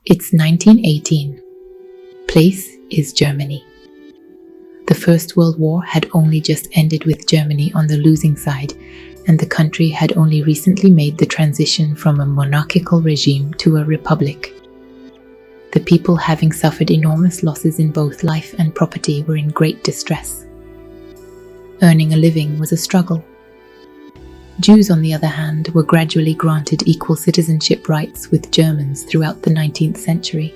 It's 1918. Place is Germany. The First World War had only just ended with Germany on the losing side, and the country had only recently made the transition from a monarchical regime to a republic. The people, having suffered enormous losses in both life and property, were in great distress. Earning a living was a struggle. Jews, on the other hand, were gradually granted equal citizenship rights with Germans throughout the 19th century.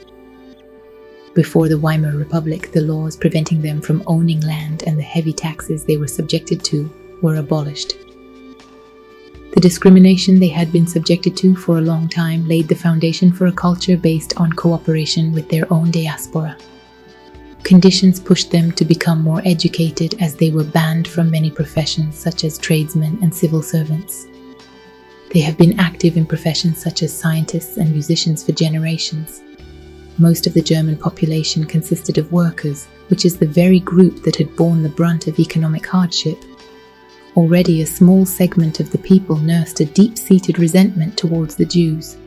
Before the Weimar Republic, the laws preventing them from owning land and the heavy taxes they were subjected to were abolished. The discrimination they had been subjected to for a long time laid the foundation for a culture based on cooperation with their own diaspora. Conditions pushed them to become more educated, as they were banned from many professions such as tradesmen and civil servants. They have been active in professions such as scientists and musicians for generations. Most of the German population consisted of workers, which is the very group that had borne the brunt of economic hardship. Already a small segment of the people nursed a deep-seated resentment towards the Jews.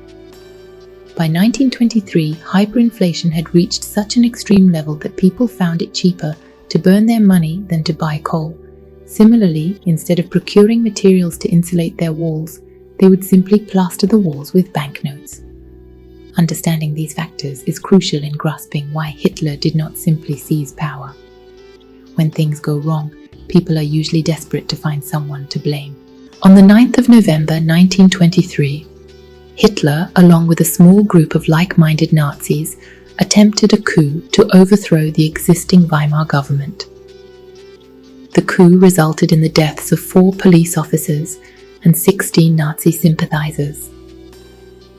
By 1923, hyperinflation had reached such an extreme level that people found it cheaper to burn their money than to buy coal. Similarly, instead of procuring materials to insulate their walls, they would simply plaster the walls with banknotes. Understanding these factors is crucial in grasping why Hitler did not simply seize power. When things go wrong, people are usually desperate to find someone to blame. On the 9th of November 1923, Hitler, along with a small group of like-minded Nazis, attempted a coup to overthrow the existing Weimar government. The coup resulted in the deaths of 4 police officers and 16 Nazi sympathizers.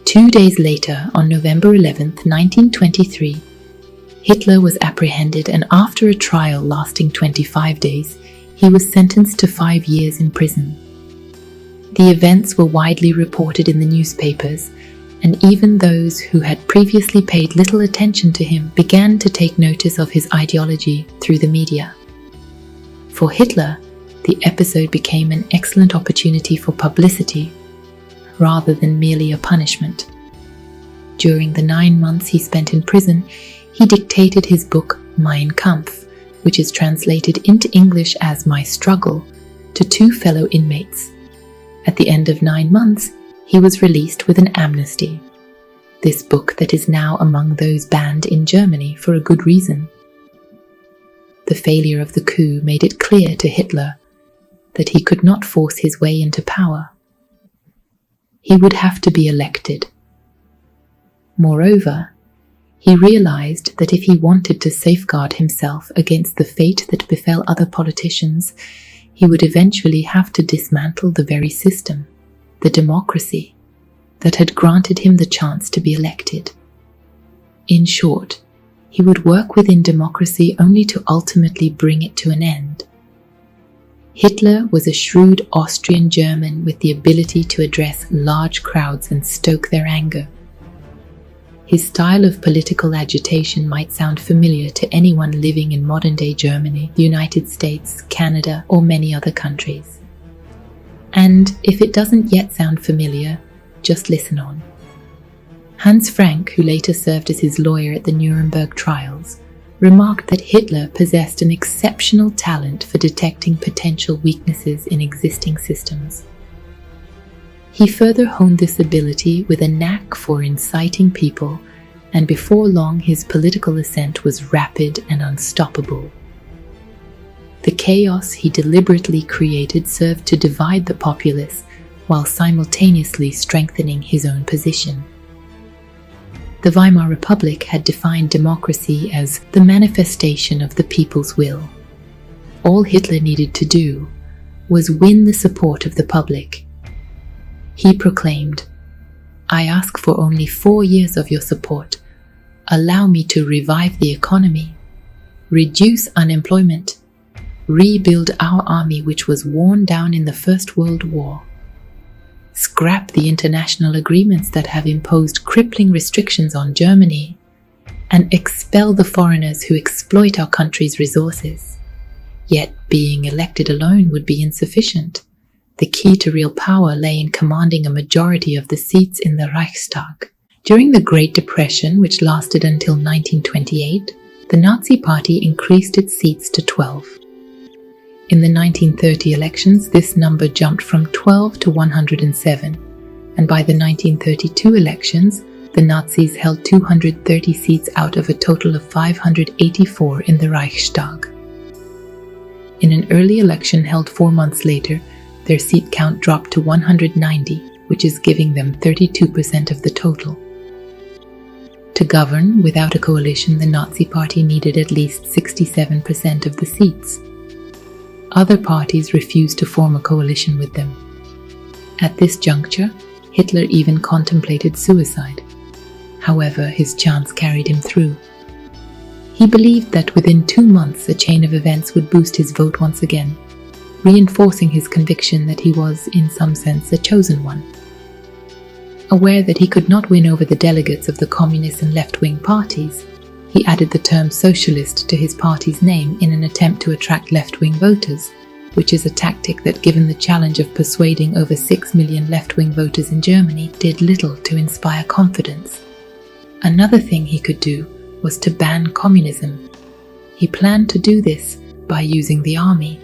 2 days later, on November 11, 1923, Hitler was apprehended, and after a trial lasting 25 days, he was sentenced to 5 years in prison. The events were widely reported in the newspapers, and even those who had previously paid little attention to him began to take notice of his ideology through the media. For Hitler, the episode became an excellent opportunity for publicity, rather than merely a punishment. During the 9 months he spent in prison, he dictated his book Mein Kampf, which is translated into English as My Struggle, to 2 fellow inmates. At the end of 9 months, he was released with an amnesty. This book that is now among those banned in Germany for a good reason. The failure of the coup made it clear to Hitler that he could not force his way into power. He would have to be elected. Moreover, he realized that if he wanted to safeguard himself against the fate that befell other politicians, he would eventually have to dismantle the very system, the democracy, that had granted him the chance to be elected. In short, he would work within democracy only to ultimately bring it to an end. Hitler was a shrewd Austrian German with the ability to address large crowds and stoke their anger. His style of political agitation might sound familiar to anyone living in modern-day Germany, the United States, Canada, or many other countries. And if it doesn't yet sound familiar, just listen on. Hans Frank, who later served as his lawyer at the Nuremberg trials, remarked that Hitler possessed an exceptional talent for detecting potential weaknesses in existing systems. He further honed this ability with a knack for inciting people, and before long his political ascent was rapid and unstoppable. The chaos he deliberately created served to divide the populace while simultaneously strengthening his own position. The Weimar Republic had defined democracy as the manifestation of the people's will. All Hitler needed to do was win the support of the public. He proclaimed, "I ask for only 4 years of your support. Allow me to revive the economy, reduce unemployment, rebuild our army which was worn down in the First World War, scrap the international agreements that have imposed crippling restrictions on Germany, and expel the foreigners who exploit our country's resources." Yet being elected alone would be insufficient. The key to real power lay in commanding a majority of the seats in the Reichstag. During the Great Depression, which lasted until 1928, the Nazi Party increased its seats to 12. In the 1930 elections, this number jumped from 12 to 107, and by the 1932 elections, the Nazis held 230 seats out of a total of 584 in the Reichstag. In an early election held 4 months later, their seat count dropped to 190, which is giving them 32% of the total. To govern without a coalition, the Nazi Party needed at least 67% of the seats. Other parties refused to form a coalition with them. At this juncture, Hitler even contemplated suicide. However, his chance carried him through. He believed that within 2 months a chain of events would boost his vote once again, reinforcing his conviction that he was, in some sense, a chosen one. Aware that he could not win over the delegates of the communist and left-wing parties, he added the term socialist to his party's name in an attempt to attract left-wing voters, which is a tactic that, given the challenge of persuading over 6 million left-wing voters in Germany, did little to inspire confidence. Another thing he could do was to ban communism. He planned to do this by using the army,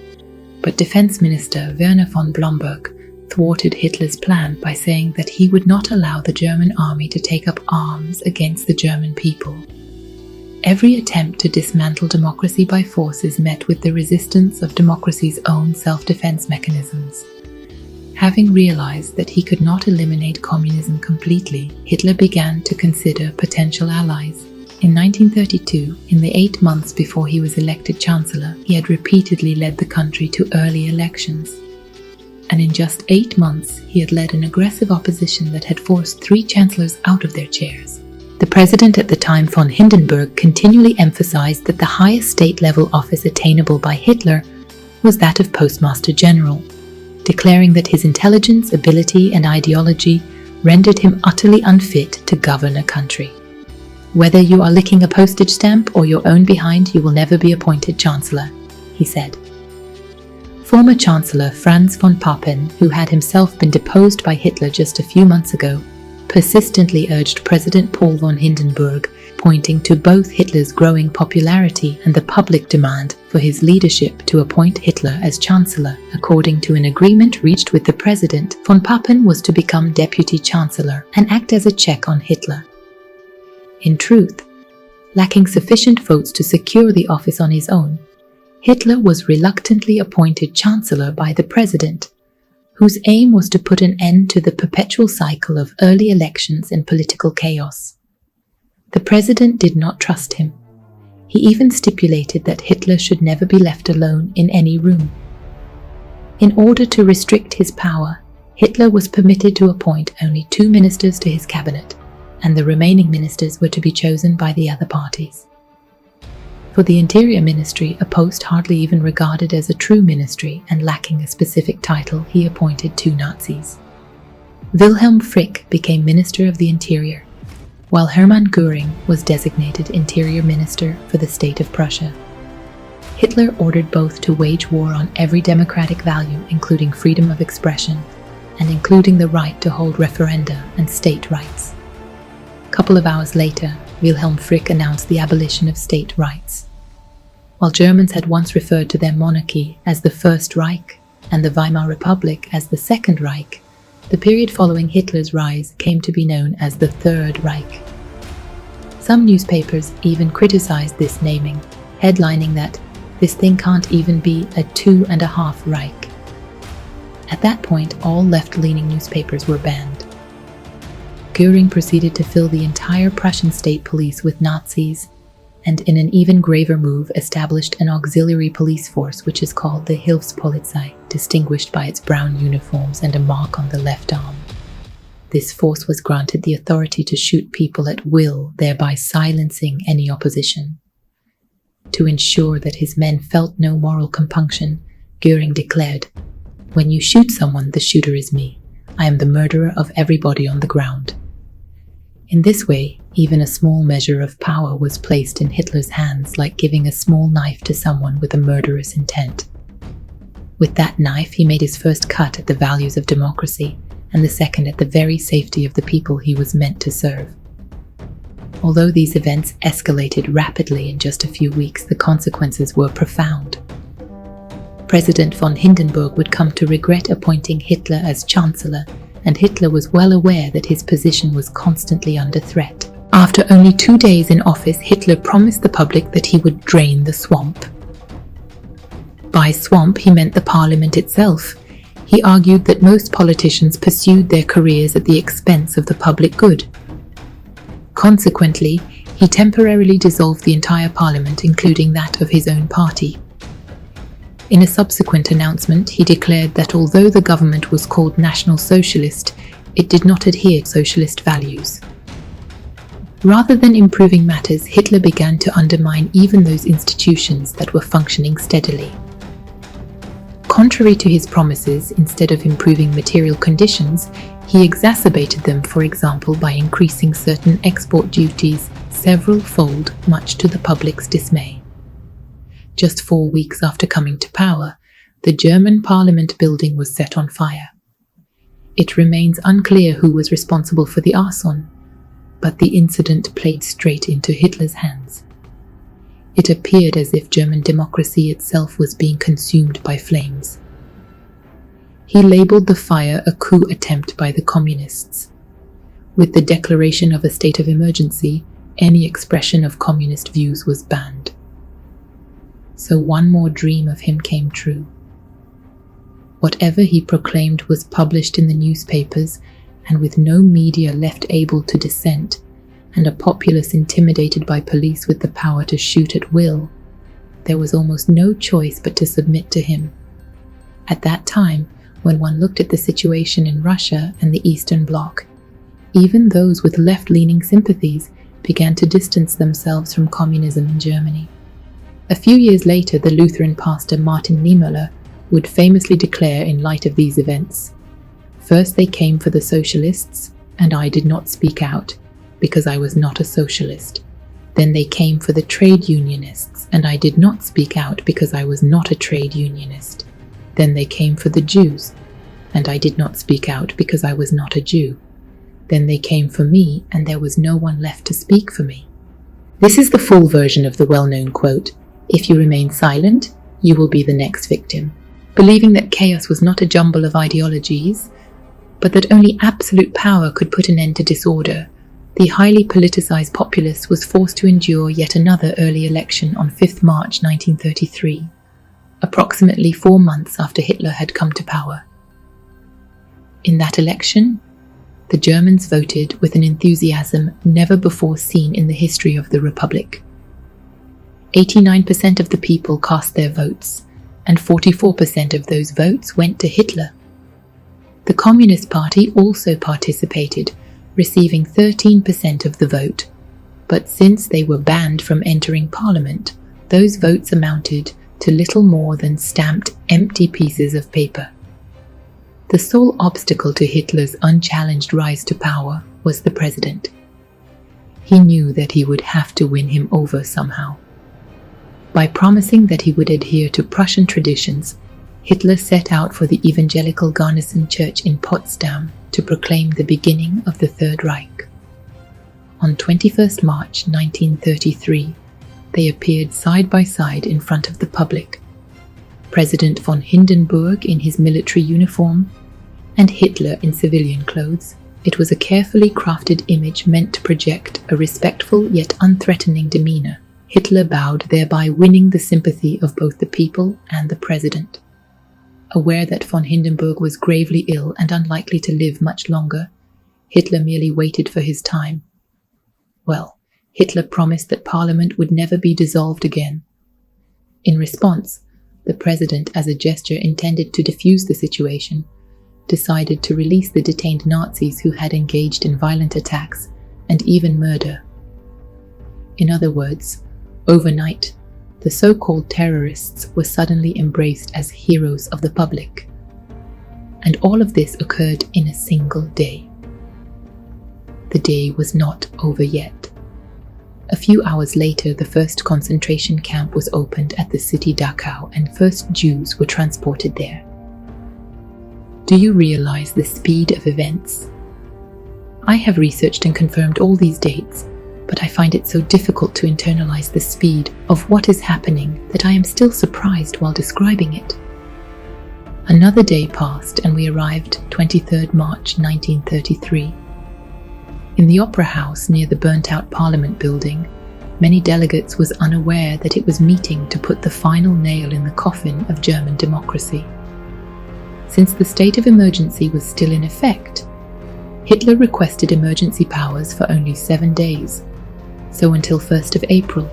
but Defense Minister Werner von Blomberg thwarted Hitler's plan by saying that he would not allow the German army to take up arms against the German people. Every attempt to dismantle democracy by force is met with the resistance of democracy's own self-defense mechanisms. Having realized that he could not eliminate communism completely, Hitler began to consider potential allies. In 1932, in the 8 months before he was elected Chancellor, he had repeatedly led the country to early elections. And in just 8 months, he had led an aggressive opposition that had forced 3 chancellors out of their chairs. The president at the time, von Hindenburg, continually emphasized that the highest state-level office attainable by Hitler was that of Postmaster General, declaring that his intelligence, ability, and ideology rendered him utterly unfit to govern a country. "Whether you are licking a postage stamp or your own behind, you will never be appointed Chancellor," he said. Former Chancellor Franz von Papen, who had himself been deposed by Hitler just a few months ago, persistently urged President Paul von Hindenburg, pointing to both Hitler's growing popularity and the public demand for his leadership, to appoint Hitler as Chancellor. According to an agreement reached with the President, von Papen was to become Deputy Chancellor and act as a check on Hitler. In truth, lacking sufficient votes to secure the office on his own, Hitler was reluctantly appointed Chancellor by the President, whose aim was to put an end to the perpetual cycle of early elections and political chaos. The President did not trust him. He even stipulated that Hitler should never be left alone in any room. In order to restrict his power, Hitler was permitted to appoint only 2 ministers to his cabinet, and the remaining ministers were to be chosen by the other parties. For the Interior Ministry, a post hardly even regarded as a true ministry and lacking a specific title, he appointed 2 Nazis. Wilhelm Frick became Minister of the Interior, while Hermann Göring was designated Interior Minister for the state of Prussia. Hitler ordered both to wage war on every democratic value, including freedom of expression, and including the right to hold referenda and state rights. A couple of hours later, Wilhelm Frick announced the abolition of state rights. While Germans had once referred to their monarchy as the First Reich and the Weimar Republic as the Second Reich, the period following Hitler's rise came to be known as the Third Reich. Some newspapers even criticized this naming, headlining that this thing can't even be a 2.5 Reich. At that point, all left-leaning newspapers were banned. Göring proceeded to fill the entire Prussian state police with Nazis, and in an even graver move established an auxiliary police force which is called the Hilfspolizei, distinguished by its brown uniforms and a mark on the left arm. This force was granted the authority to shoot people at will, thereby silencing any opposition. To ensure that his men felt no moral compunction, Göring declared, "When you shoot someone, the shooter is me. I am the murderer of everybody on the ground." In this way, even a small measure of power was placed in Hitler's hands, like giving a small knife to someone with a murderous intent. With that knife, he made his first cut at the values of democracy, and the second at the very safety of the people he was meant to serve. Although these events escalated rapidly in just a few weeks, the consequences were profound. President von Hindenburg would come to regret appointing Hitler as Chancellor, and Hitler was well aware that his position was constantly under threat. After only 2 days in office, Hitler promised the public that he would drain the swamp. By swamp, he meant the parliament itself. He argued that most politicians pursued their careers at the expense of the public good. Consequently, he temporarily dissolved the entire parliament, including that of his own party. In a subsequent announcement, he declared that although the government was called National Socialist, it did not adhere to socialist values. Rather than improving matters, Hitler began to undermine even those institutions that were functioning steadily. Contrary to his promises, instead of improving material conditions, he exacerbated them, for example, by increasing certain export duties several-fold, much to the public's dismay. Just 4 weeks after coming to power, the German parliament building was set on fire. It remains unclear who was responsible for the arson, but the incident played straight into Hitler's hands. It appeared as if German democracy itself was being consumed by flames. He labeled the fire a coup attempt by the communists. With the declaration of a state of emergency, any expression of communist views was banned. So one more dream of him came true. Whatever he proclaimed was published in the newspapers, and with no media left able to dissent, and a populace intimidated by police with the power to shoot at will, there was almost no choice but to submit to him. At that time, when one looked at the situation in Russia and the Eastern Bloc, even those with left-leaning sympathies began to distance themselves from communism in Germany. A few years later, the Lutheran pastor Martin Niemöller would famously declare in light of these events, "First they came for the socialists, and I did not speak out, because I was not a socialist. Then they came for the trade unionists, and I did not speak out because I was not a trade unionist. Then they came for the Jews, and I did not speak out because I was not a Jew. Then they came for me, and there was no one left to speak for me." This is the full version of the well-known quote, "If you remain silent, you will be the next victim." Believing that chaos was not a jumble of ideologies, but that only absolute power could put an end to disorder, the highly politicized populace was forced to endure yet another early election on 5th March 1933, approximately 4 months after Hitler had come to power. In that election, the Germans voted with an enthusiasm never before seen in the history of the Republic. 89% of the people cast their votes, and 44% of those votes went to Hitler. The Communist Party also participated, receiving 13% of the vote, but since they were banned from entering Parliament, those votes amounted to little more than stamped empty pieces of paper. The sole obstacle to Hitler's unchallenged rise to power was the president. He knew that he would have to win him over somehow. By promising that he would adhere to Prussian traditions, Hitler set out for the evangelical Garnison Church in Potsdam to proclaim the beginning of the Third Reich. On 21st March 1933, they appeared side by side in front of the public. President von Hindenburg in his military uniform, and Hitler in civilian clothes. It was a carefully crafted image meant to project a respectful yet unthreatening demeanor. Hitler bowed, thereby winning the sympathy of both the people and the president. Aware that von Hindenburg was gravely ill and unlikely to live much longer, Hitler merely waited for his time. Well, Hitler promised that Parliament would never be dissolved again. In response, the president, as a gesture intended to defuse the situation, decided to release the detained Nazis who had engaged in violent attacks and even murder. In other words, overnight, the so-called terrorists were suddenly embraced as heroes of the public. And all of this occurred in a single day. The day was not over yet. A few hours later, the first concentration camp was opened at the city Dachau, and first Jews were transported there. Do you realize the speed of events? I have researched and confirmed all these dates, but I find it so difficult to internalize the speed of what is happening that I am still surprised while describing it. Another day passed and we arrived 23rd March 1933. In the Opera House near the burnt-out Parliament building, many delegates was unaware that it was meeting to put the final nail in the coffin of German democracy. Since the state of emergency was still in effect, Hitler requested emergency powers for only 7 days, so until 1st of April.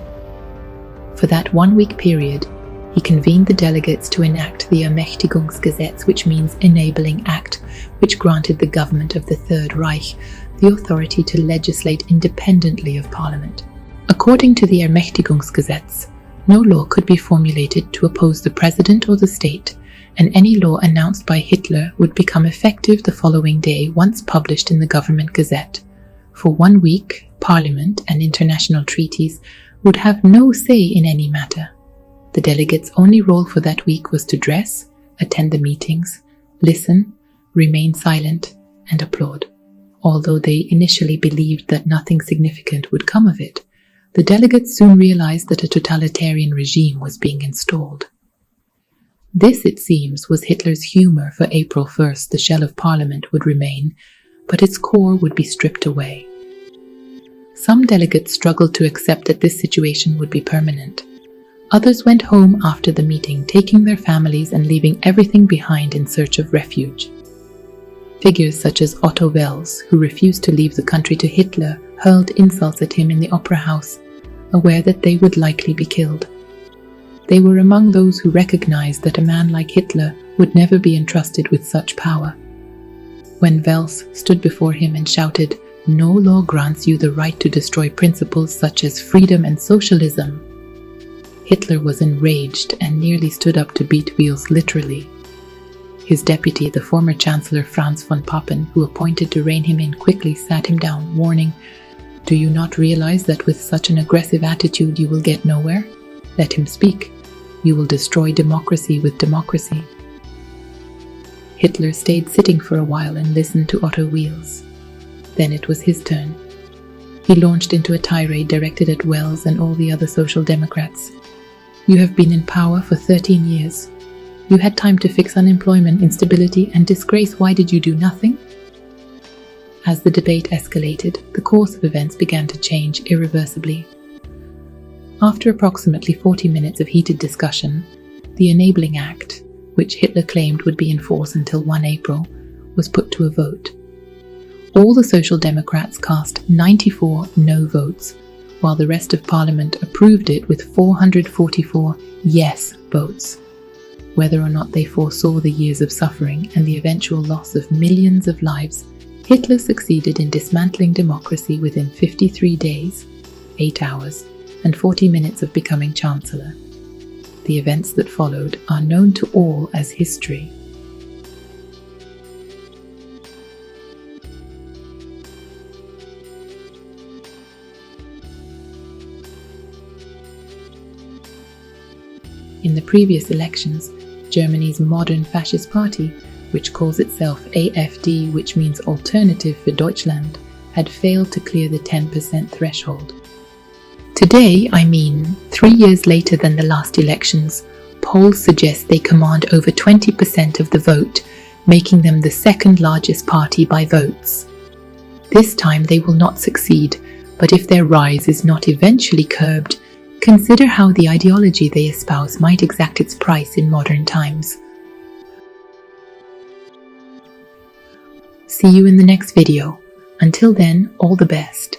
For that 1-week period, he convened the delegates to enact the Ermächtigungsgesetz, which means enabling act, which granted the government of the Third Reich the authority to legislate independently of Parliament. According to the Ermächtigungsgesetz, no law could be formulated to oppose the president or the state, and any law announced by Hitler would become effective the following day once published in the Government Gazette. For 1 week, Parliament and international treaties would have no say in any matter. The delegates' only role for that week was to dress, attend the meetings, listen, remain silent, and applaud. Although they initially believed that nothing significant would come of it, the delegates soon realized that a totalitarian regime was being installed. This, it seems, was Hitler's humor. For April 1st, the shell of Parliament would remain, but its core would be stripped away. Some delegates struggled to accept that this situation would be permanent. Others went home after the meeting, taking their families and leaving everything behind in search of refuge. Figures such as Otto Wels, who refused to leave the country to Hitler, hurled insults at him in the Opera House, aware that they would likely be killed. They were among those who recognized that a man like Hitler would never be entrusted with such power. When Wels stood before him and shouted, "No law grants you the right to destroy principles such as freedom and socialism," Hitler was enraged and nearly stood up to beat Wels literally. His deputy, the former Chancellor Franz von Papen, who appointed to rein him in, quickly sat him down, warning, "Do you not realize that with such an aggressive attitude you will get nowhere? Let him speak. You will destroy democracy with democracy." Hitler stayed sitting for a while and listened to Otto Wels. Then it was his turn. He launched into a tirade directed at Wels and all the other Social Democrats. "You have been in power for 13 years. You had time to fix unemployment, instability, and disgrace. Why did you do nothing?" As the debate escalated, the course of events began to change irreversibly. After approximately 40 minutes of heated discussion, the Enabling Act, which Hitler claimed would be in force until 1 April, was put to a vote. All the Social Democrats cast 94 no votes, while the rest of Parliament approved it with 444 yes votes. Whether or not they foresaw the years of suffering and the eventual loss of millions of lives, Hitler succeeded in dismantling democracy within 53 days, 8 hours, and 40 minutes of becoming Chancellor. The events that followed are known to all as history. In the previous elections, Germany's modern fascist party, which calls itself AfD, which means Alternative for Deutschland, had failed to clear the 10% threshold. Today, 3 years later than the last elections, polls suggest they command over 20% of the vote, making them the second largest party by votes. This time they will not succeed, but if their rise is not eventually curbed, consider how the ideology they espouse might exact its price in modern times. See you in the next video. Until then, all the best.